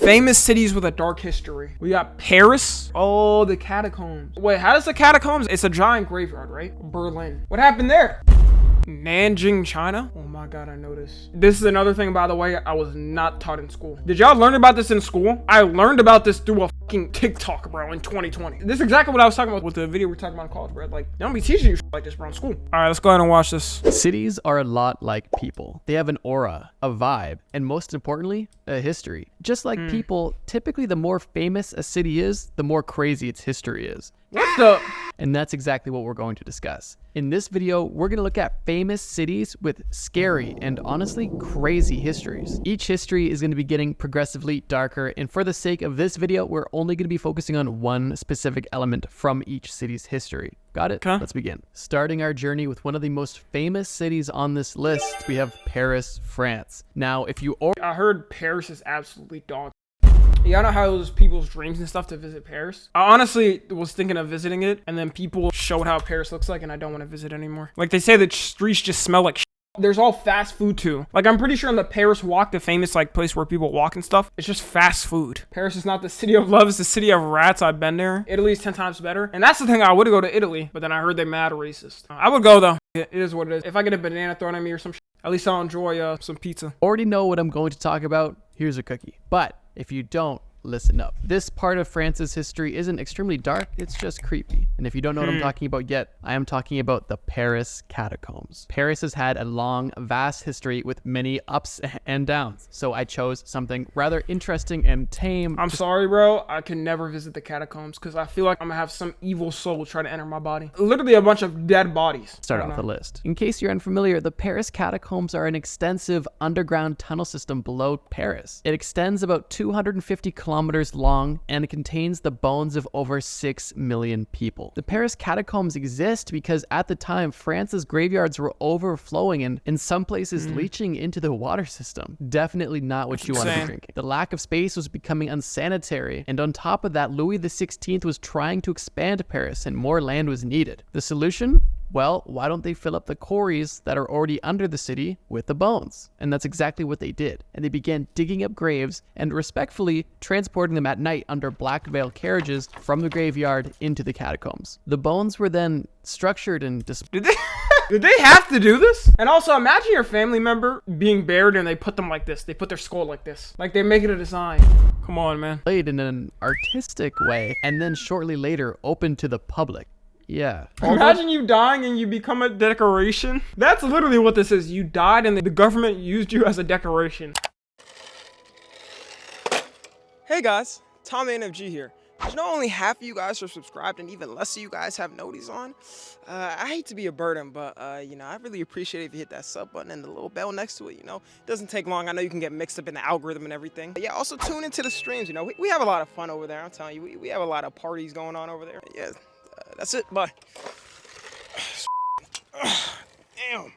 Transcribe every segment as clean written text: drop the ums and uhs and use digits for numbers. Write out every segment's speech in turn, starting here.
Famous cities with a dark history. We got Paris. Oh, the catacombs. Wait, how does the catacombs? It's a giant graveyard, right? Berlin. What happened there? Nanjing, China. Oh my god, I know this. This is another thing, by the way, I was not taught in school. Did y'all learn about this in school? I learned about this through a fucking TikTok, bro, in 2020. This is exactly what I was talking about with the video we're talking about in college, bro. Like, they don't be teaching you shit like this, bro, in school. All right, let's go ahead and watch this. Cities are a lot like people. They have an aura, a vibe, and most importantly, a history. Just like people, typically the more famous a city is, the more crazy its history is. What the? And that's exactly what we're going to discuss. In this video, we're going to look at famous cities with scary and honestly crazy histories. Each history is going to be getting progressively darker, and for the sake of this video, we're only going to be focusing on one specific element from each city's history. Got it? Okay. Let's begin. Starting our journey with one of the most famous cities on this list, we have Paris, France. Now, if you I heard Paris is absolutely dog. Y'all know how it was people's dreams and stuff to visit Paris? I honestly was thinking of visiting it, and then people showed how Paris looks like, and I don't want to visit anymore. Like, they say the streets just smell like shit. There's all fast food too. Like, I'm pretty sure in the Paris Walk, the famous like place where people walk and stuff, it's just fast food. Paris is not the city of love, it's the city of rats. I've been there. Italy's 10 times better. And that's the thing, I would go to Italy, but then I heard they're mad racist. I would go though. It is what it is. If I get a banana thrown at me or some shit, at least I'll enjoy some pizza. already know what I'm going to talk about, here's a cookie. But if you don't, listen up. This part of France's history isn't extremely dark, it's just creepy. And if you don't know what I'm talking about yet, I am talking about the Paris catacombs. Paris has had a long, vast history with many ups and downs. So I chose something rather interesting and tame. I'm sorry, bro. I can never visit the catacombs because I feel like I'm gonna have some evil soul try to enter my body. Literally a bunch of dead bodies. Start off the list. In case you're unfamiliar, the Paris catacombs are an extensive underground tunnel system below Paris. It extends about 250 kilometers long and it contains the bones of over 6 million people. The Paris catacombs exist because at the time France's graveyards were overflowing and in some places leaching into the water system. Definitely not what you want to be drinking. The lack of space was becoming unsanitary, and on top of that, Louis XVI was trying to expand Paris and more land was needed. The solution? Well, why don't they fill up the quarries that are already under the city with the bones? And that's exactly what they did. And they began digging up graves and respectfully transporting them at night under black veil carriages from the graveyard into the catacombs. The bones were then structured and Did they have to do this? And also, imagine your family member being buried and they put them like this. They put their skull like this. Like they make it a design. Come on, man. Played in an artistic way and then shortly later opened to the public. Yeah. Imagine you dying and you become a decoration. That's literally what this is. You died and the government used you as a decoration. Hey guys, Tom NFG here. You know, only half of you guys are subscribed and even less of you guys have noties on. I hate to be a burden, but you know, I really appreciate it if you hit that sub button and the little bell next to it. You know, it doesn't take long. I know you can get mixed up in the algorithm and everything. But yeah, also tune into the streams. You know, we have a lot of fun over there. I'm telling you, we have a lot of parties going on over there. Yeah, that's it. Bye. Damn.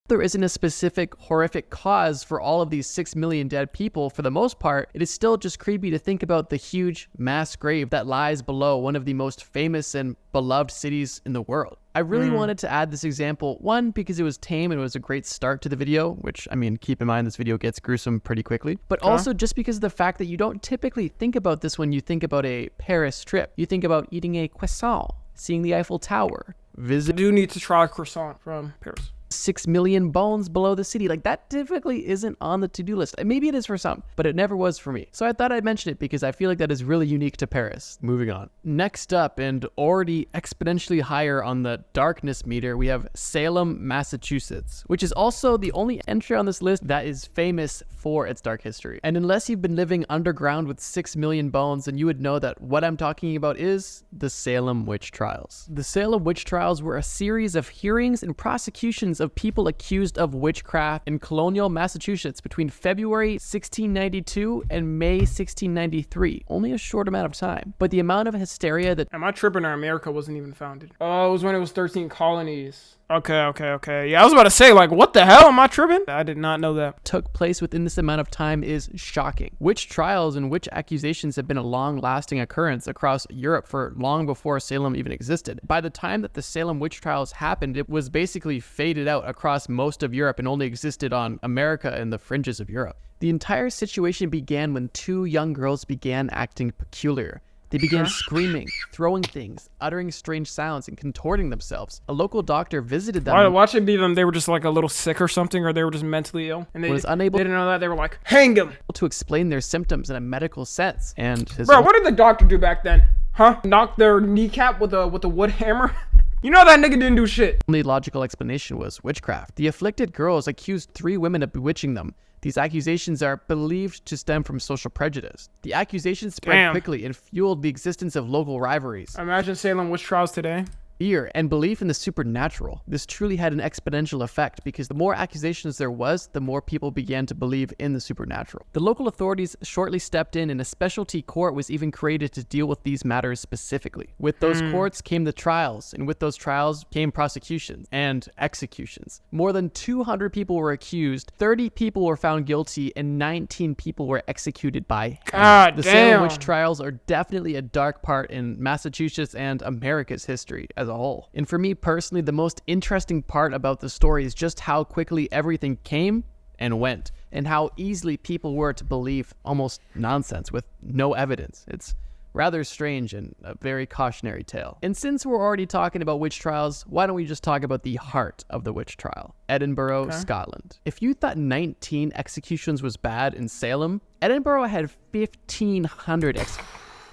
There isn't a specific horrific cause for all of these 6 million dead people. For the most part, it is still just creepy to think about the huge mass grave that lies below one of the most famous and beloved cities in the world. I really wanted to add this example, one, because it was tame and it was a great start to the video, which, I mean, keep in mind this video gets gruesome pretty quickly, but also just because of the fact that you don't typically think about this when you think about a Paris trip. You think about eating a croissant, seeing the Eiffel Tower, I do need to try a croissant from Paris. 6 million bones below the city. Like, that typically isn't on the to-do list. Maybe it is for some, but it never was for me. So I thought I'd mention it because I feel like that is really unique to Paris. Moving on. Next up, and already exponentially higher on the darkness meter, we have Salem, Massachusetts, which is also the only entry on this list that is famous for its dark history. And unless you've been living underground with 6 million bones, then you would know that what I'm talking about is the Salem witch trials. The Salem witch trials were a series of hearings and prosecutions of people accused of witchcraft in colonial Massachusetts between February 1692 and May 1693. Only a short amount of time. But the amount of hysteria that... Am I tripping, or America wasn't even founded? Oh, it was when it was 13 colonies. Okay. Yeah, I was about to say, like, what the hell? Am I tripping? I did not know that. Took place within this amount of time is shocking. Witch trials and witch accusations have been a long-lasting occurrence across Europe for long before Salem even existed. By the time that the Salem witch trials happened, it was basically faded out across most of Europe and only existed on America and the fringes of Europe. The entire situation began when two young girls began acting peculiar. They began screaming, throwing things, uttering strange sounds, and contorting themselves. A local doctor visited them. Watch it be them. They were just like a little sick or something, or they were just mentally ill. And they Was unable they didn't know that. They were like, hang him. to explain their symptoms in a medical sense. And his Bro, what did the doctor do back then? Huh? Knock their kneecap with a wood hammer? You know that nigga didn't do shit. only logical explanation was witchcraft. The afflicted girls accused 3 women of bewitching them. These accusations are believed to stem from social prejudice. The accusations spread quickly and fueled the existence of local rivalries, Imagine Salem witch trials today. fear, and belief in the supernatural. This truly had an exponential effect because the more accusations there was, the more people began to believe in the supernatural. The local authorities shortly stepped in, and a specialty court was even created to deal with these matters specifically. With those courts came the trials, and with those trials came prosecutions and executions. More than 200 people were accused, 30 people were found guilty, and 19 people were executed by hanging. God The Salem damn. witch trials are definitely a dark part in Massachusetts and America's history as a whole. And for me personally, the most interesting part about the story is just how quickly everything came and went, and how easily people were to believe almost nonsense with no evidence. It's rather strange and a very cautionary tale. And since we're already talking about witch trials, why don't we just talk about the heart of the witch trial? Edinburgh, Scotland. If you thought 19 executions was bad in Salem, Edinburgh had 1,500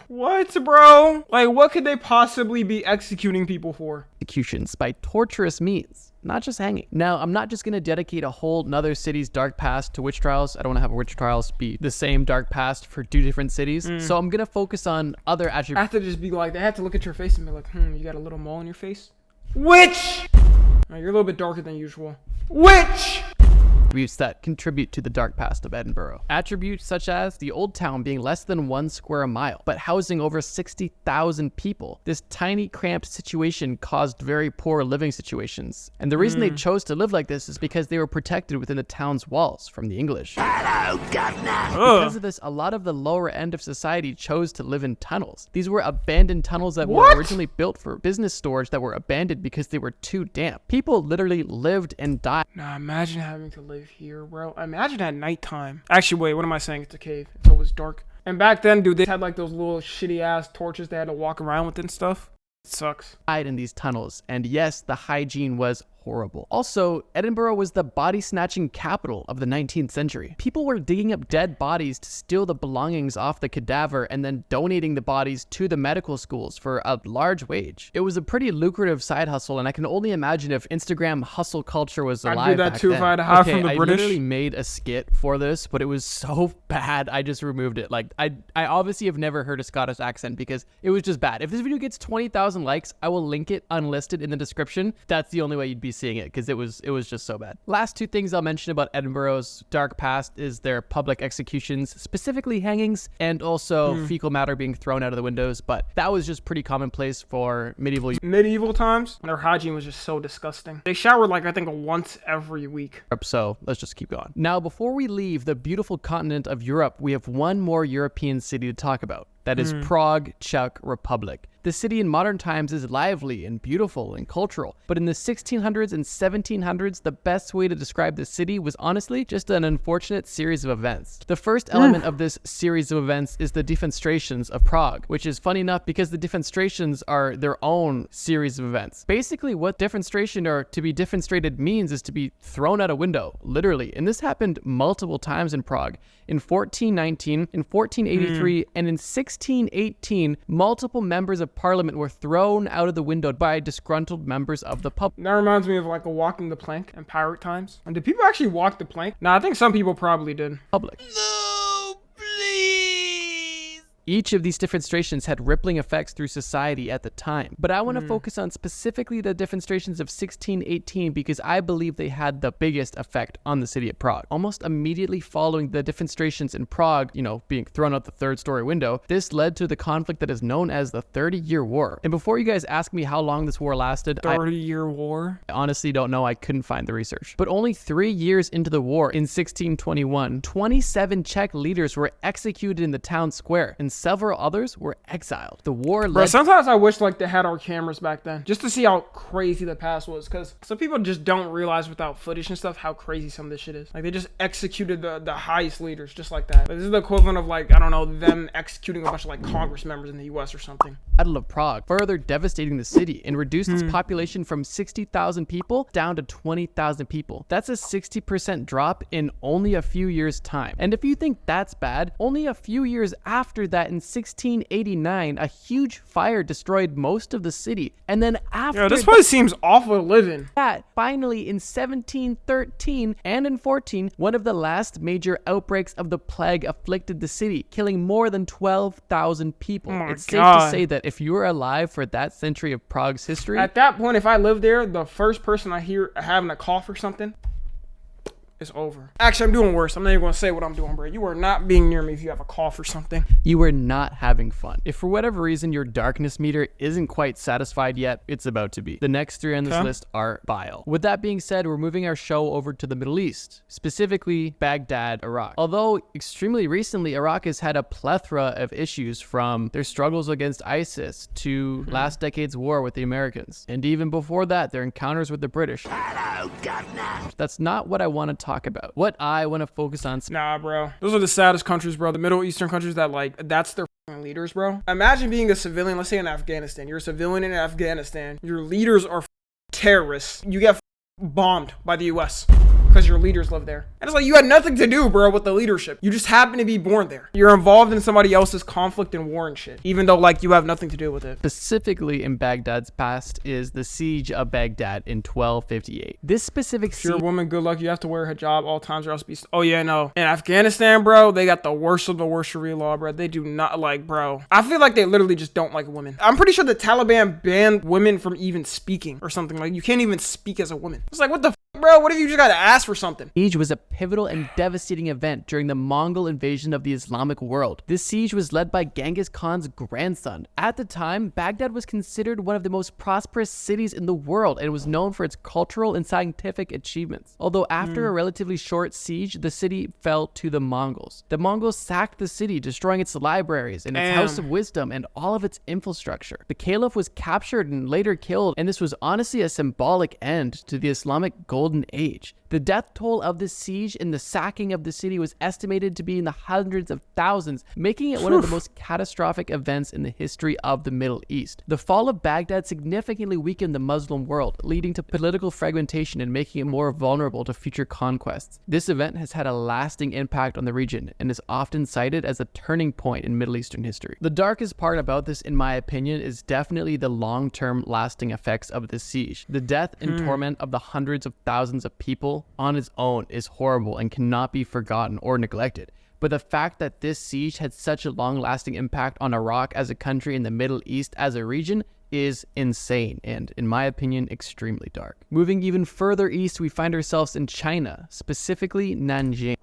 What, bro? Like, what could they possibly be executing people for? executions by torturous means, not just hanging. Now, I'm not just going to dedicate a whole nother city's dark past to witch trials. I don't want to have witch trials be the same dark past for 2 different cities. So I'm going to focus on other I attributes. have to just be like, they have to look at your face and be like, you got a little mole on your face? Witch! You're a little bit darker than usual. Witch! That contribute to the dark past of Edinburgh. Attributes such as the old town being less than 1 square mile, but housing over 60,000 people. This tiny, cramped situation caused very poor living situations. And the reason they chose to live like this is because they were protected within the town's walls from the English. Because of this, a lot of the lower end of society chose to live in tunnels. These were abandoned tunnels that were originally built for business storage that were abandoned because they were too damp. People literally lived and died. Nah, imagine having to live here, bro. Imagine at nighttime. Actually, wait, what am I saying? It's a cave. It's always dark. And back then, dude, they had like those little shitty ass torches they had to walk around with and stuff. It sucks. In these tunnels, and yes, the hygiene was horrible. Also, Edinburgh was the body-snatching capital of the 19th century. People were digging up dead bodies to steal the belongings off the cadaver and then donating the bodies to the medical schools for a large wage. It was a pretty lucrative side hustle, and I can only imagine if Instagram hustle culture was alive I'd do that back too then. if I had to hide Okay, from the I British. literally made a skit for this, but it was so bad, I just removed it. Like, I obviously have never heard a Scottish accent because it was just bad. If this video gets 20,000 likes, I will link it unlisted in the description. That's the only way you'd be seeing it, because it was just so bad. Last 2 things I'll mention about Edinburgh's dark past is their public executions, specifically hangings, and also fecal matter being thrown out of the windows, but that was just pretty commonplace for Medieval times, their hygiene was just so disgusting. They showered like, I think, once every week. Europe, so let's just keep going. Now, before we leave the beautiful continent of Europe, we have one more European city to talk about. That is Prague, Czech Republic. The city in modern times is lively and beautiful and cultural, but in the 1600s and 1700s, the best way to describe the city was honestly just an unfortunate series of events. The first element of this series of events is the defenestrations of Prague, which is funny enough because the defenestrations are their own series of events. Basically, what defenestration or to be defenestrated means is to be thrown out a window, literally. And this happened multiple times in Prague. In 1419, in 1483, and in 1618, multiple members of parliament were thrown out of the window by disgruntled members of the public. That reminds me of like a walking the plank in pirate times. And did people actually walk the plank? Nah, I think some people probably did. Each of these defenestrations had rippling effects through society at the time. But I want to focus on specifically the defenestrations of 1618 because I believe they had the biggest effect on the city of Prague. Almost immediately following the defenestrations in Prague, being thrown out the 3rd-story window, this led to the conflict that is known as the 30-Year War. And before you guys ask me how long this war lasted, 30-year war? I honestly don't know. I couldn't find the research. But only 3 years into the war, in 1621, 27 Czech leaders were executed in the town square. And several others were exiled. The war Bro, led sometimes I wish like they had our cameras back then just to see how crazy the past was, because some people just don't realize without footage and stuff how crazy some of this shit is. Like they just executed the highest leaders just like that. Like, this is the equivalent of like, I don't know, them executing a bunch of like Congress members in the US or something. Battle of Prague, further devastating the city and reduced its population from 60,000 people down to 20,000 people. That's a 60% drop in only a few years' time. And if you think that's bad, only a few years after that in 1689, a huge fire destroyed most of the city. And then after Yeah, this place seems awful to live in. that, finally in 1713 and in 14, one of the last major outbreaks of the plague afflicted the city, killing more than 12,000 people. Oh my It's God. safe to say that if you were alive for that century of Prague's history, At that point, if I lived there, the first person I hear having a cough or something, it's over. Actually, I'm doing worse. I'm not even going to say what I'm doing, bro. You are not being near me if you have a cough or something. you were not having fun. If for whatever reason your darkness meter isn't quite satisfied yet, it's about to be. The next three on this list are bile. With that being said, we're moving our show over to the Middle East, specifically Baghdad, Iraq. Although extremely recently, Iraq has had a plethora of issues, from their struggles against ISIS to last decade's war with the Americans, and even before that, their encounters with the British. That's not what I want to talk about. What I want to focus on Nah, bro. Those are the saddest countries, bro. The Middle Eastern countries that, like, that's their f***ing leaders, bro. Imagine being a civilian, let's say in Afghanistan. You're a civilian in Afghanistan. Your leaders are terrorists. You get bombed by the US because your leaders live there. And it's like, you had nothing to do, bro, with the leadership. You just happen to be born there. You're involved in somebody else's conflict and war and shit, even though, like, you have nothing to do with it. specifically in Baghdad's past is the siege of Baghdad in 1258. This specific If you're a siege woman, good luck. You have to wear a hijab all times or else be... Oh, yeah, no. In Afghanistan, bro, they got the worst of the worst Sharia law, bro. They do not like, bro. I feel like they literally just don't like women. I'm pretty sure the Taliban banned women from even speaking or something. Like, you can't even speak as a woman. It's like, what the f***, bro? What if you just got to ask for something? was a pivotal and devastating event during the Mongol invasion of the Islamic world. This siege was led by Genghis Khan's grandson. At the time, Baghdad was considered one of the most prosperous cities in the world and was known for its cultural and scientific achievements. Although after a relatively short siege, the city fell to the Mongols. The Mongols sacked the city, destroying its libraries and its House of Wisdom and all of its infrastructure. The caliph was captured and later killed, and this was honestly a symbolic end to the Islamic Golden Age. The death toll of this siege and the sacking of the city was estimated to be in the hundreds of thousands, making it one of the most catastrophic events in the history of the Middle East. The fall of Baghdad significantly weakened the Muslim world, leading to political fragmentation and making it more vulnerable to future conquests. This event has had a lasting impact on the region and is often cited as a turning point in Middle Eastern history. The darkest part about this, in my opinion, is definitely the long-term lasting effects of this siege. The death and torment of the hundreds of thousands of people on its own is horrible and cannot be forgotten or neglected. But the fact that this siege had such a long-lasting impact on Iraq as a country in the Middle East as a region is insane and, in my opinion, extremely dark. Moving even further east, we find ourselves in China, specifically Nanjing.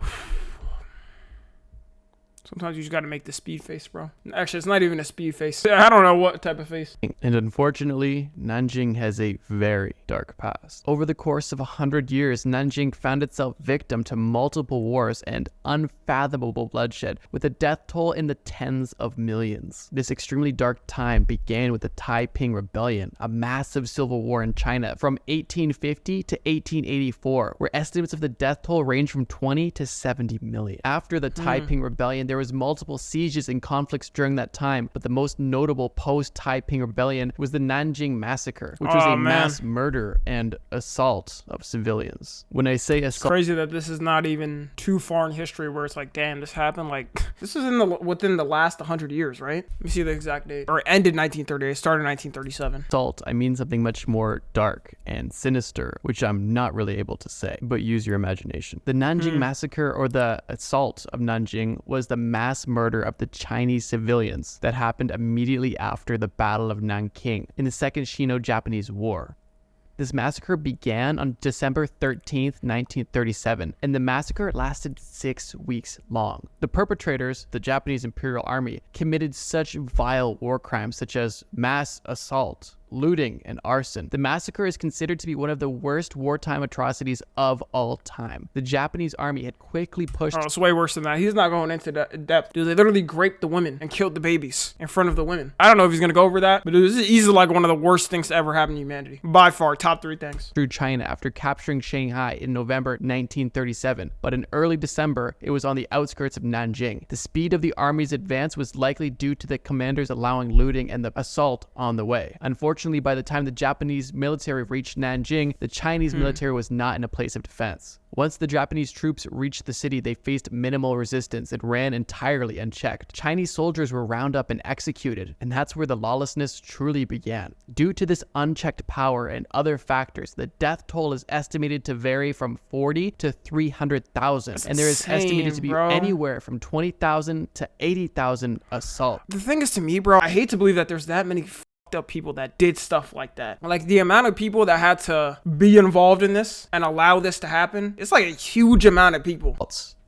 Sometimes you just got to make the speed face, bro. Actually, it's not even a speed face. I don't know what type of face. And unfortunately, Nanjing has a very dark past. Over the course of 100 years, Nanjing found itself victim to multiple wars and unfathomable bloodshed, with a death toll in the tens of millions. This extremely dark time began with the Taiping Rebellion, a massive civil war in China from 1850 to 1884, where estimates of the death toll range from 20 to 70 million. After the Taiping Rebellion, there was multiple sieges and conflicts during that time, but the most notable post-Taiping Rebellion was the Nanjing Massacre, which was a mass murder and assault of civilians. When I say assault, Crazy that this is not even too far in history where it's like, damn, this happened. Like, this is within the last 100 years, right? Let me see the exact date. Or it ended 1938. It started in 1937. assault, I mean something much more dark and sinister, which I'm not really able to say, but use your imagination. The Nanjing Massacre, or the assault of Nanjing, was the mass murder of the Chinese civilians that happened immediately after the Battle of Nanking in the Second Sino-Japanese War. This massacre began on December 13th, 1937, and the massacre lasted 6 weeks long. The perpetrators, the Japanese Imperial Army, committed such vile war crimes such as mass assault, looting, and arson. The massacre is considered to be one of the worst wartime atrocities of all time. The Japanese army had quickly pushed... Oh, it's way worse than that. He's not going into depth. Dude, they literally raped the women and killed the babies in front of the women. I don't know if he's gonna go over that, but dude, this is easily like one of the worst things to ever happen to humanity. By far, top 3 things. Through China after capturing Shanghai in November 1937, but in early December, it was on the outskirts of Nanjing. The speed of the army's advance was likely due to the commanders allowing looting and the assault on the way. Unfortunately, by the time the Japanese military reached Nanjing, the Chinese military was not in a place of defense. Once the Japanese troops reached the city, they faced minimal resistance and ran entirely unchecked. Chinese soldiers were rounded up and executed, and that's where the lawlessness truly began. Due to this unchecked power and other factors, the death toll is estimated to vary from 40 to 300,000, and there is estimated to be anywhere from 20,000 to 80,000 assaults. The thing is, to me, bro, I hate to believe that there's that many up people that did stuff like that. Like, the amount of people that had to be involved in this and allow this to happen, it's like a huge amount of people.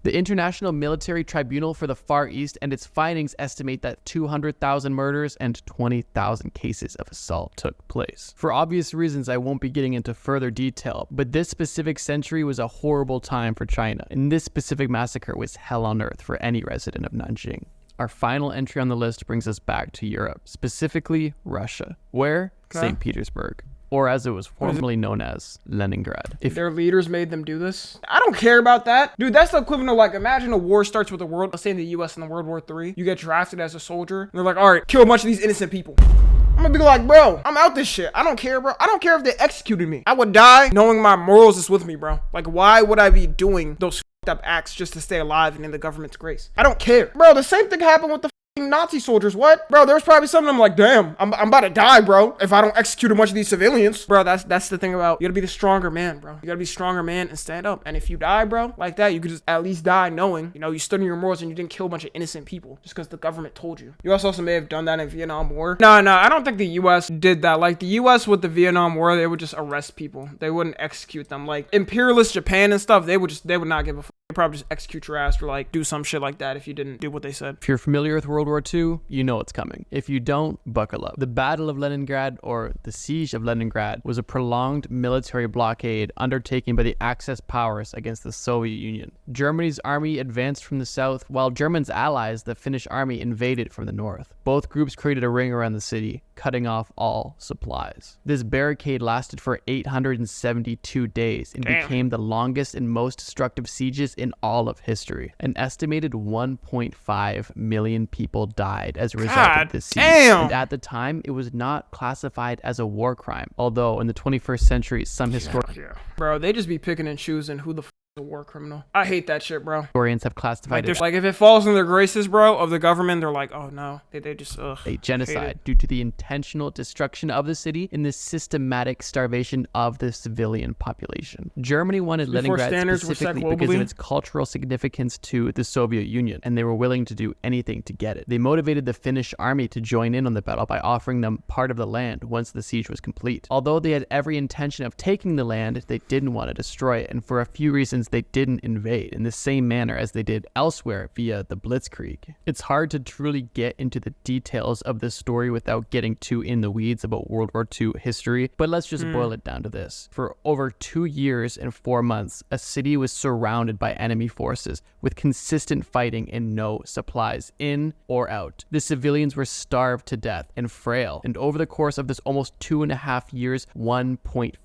The International Military Tribunal for the Far East and its findings estimate that 200,000 murders and 20,000 cases of assault took place. For obvious reasons, I won't be getting into further detail, but this specific century was a horrible time for China, and this specific massacre was hell on earth for any resident of Nanjing. Our final entry on the list brings us back to Europe, specifically Russia. Where? St. Petersburg, or as it was formerly known as, Leningrad. If their leaders made them do this, I don't care about that. Dude, that's the equivalent of, like, imagine a war starts with the world, let's say in the US in the World War III, you get drafted as a soldier, and they're like, all right, kill a bunch of these innocent people. I'm gonna be like, bro, I'm out this shit. I don't care, bro. I don't care if they executed me. I would die knowing my morals is with me, bro. Like, why would I be doing those up acts just to stay alive and in the government's grace? I don't care, bro. The same thing happened with the Nazi soldiers. What, bro? There's probably some of them like, damn, I'm about to die, bro, if I don't execute a bunch of these civilians. Bro, that's the thing about, you gotta be the stronger man, bro. You gotta be a stronger man and stand up. And if you die, bro, like that, you could just at least die knowing, you know, you stood in your morals and you didn't kill a bunch of innocent people just because the government told you. US also may have done that in Vietnam War. No, I don't think the US did that. Like, the US with the Vietnam War, they would just arrest people. They wouldn't execute them. Like, imperialist Japan and stuff, they would not give a fuck. They'd probably just execute your ass or, like, do some shit like that if you didn't do what they said. If you're familiar with World War II, you know it's coming. If you don't, buckle up. The Battle of Leningrad, or the Siege of Leningrad, was a prolonged military blockade undertaken by the Axis powers against the Soviet Union. Germany's army advanced from the south, while Germany's allies, the Finnish army, invaded from the north. Both groups created a ring around the city, cutting off all supplies. This barricade lasted for 872 days and became the longest and most destructive sieges in all of history. An estimated 1.5 million people died as a result of this siege. And at the time, it was not classified as a war crime, although in the 21st century, some historians... Bro, they just be picking and choosing who the a war criminal. I hate that shit, bro. Historians have classified it like, if it falls in their graces, bro, of the government, they're like, oh no, they just a genocide due to the intentional destruction of the city and the systematic starvation of the civilian population. Germany wanted Leningrad specifically because of its cultural significance to the Soviet Union, and they were willing to do anything to get it. They motivated the Finnish army to join in on the battle by offering them part of the land once the siege was complete. Although they had every intention of taking the land, they didn't want to destroy it, and for a few reasons they didn't invade in the same manner as they did elsewhere via the Blitzkrieg. It's hard to truly get into the details of this story without getting too in the weeds about World War II history, but let's just boil it down to this. For over 2 years and 4 months, a city was surrounded by enemy forces with consistent fighting and no supplies in or out. The civilians were starved to death and frail, and over the course of this almost 2.5 years, 1.5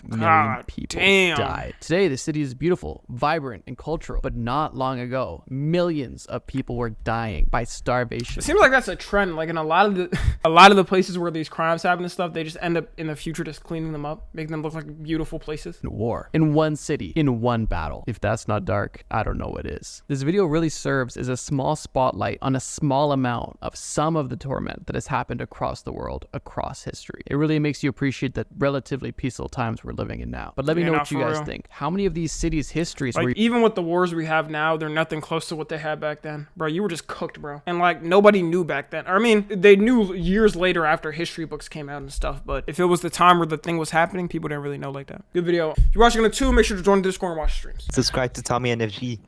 million people died. Today, the city is beautiful, vibrant, and cultural, but not long ago, millions of people were dying by starvation. It seems like that's a trend. Like, in a lot of the places where these crimes happen and stuff, they just end up in the future just cleaning them up, making them look like beautiful places. War in one city, in one battle. If that's not dark, I don't know what is. This video really serves as a small spotlight on a small amount of some of the torment that has happened across the world, across history. It really makes you appreciate the relatively peaceful times we're living in now. But let me know what you guys think. How many of these cities' histories like, even with the wars we have now, they're nothing close to what they had back then. Bro, you were just cooked, bro. And like, nobody knew back then. I mean, they knew years later after history books came out and stuff, but if it was the time where the thing was happening, people didn't really know like that. Good video. If you're watching on the 2, make sure to join the Discord and watch streams. Subscribe to Tommy NFG.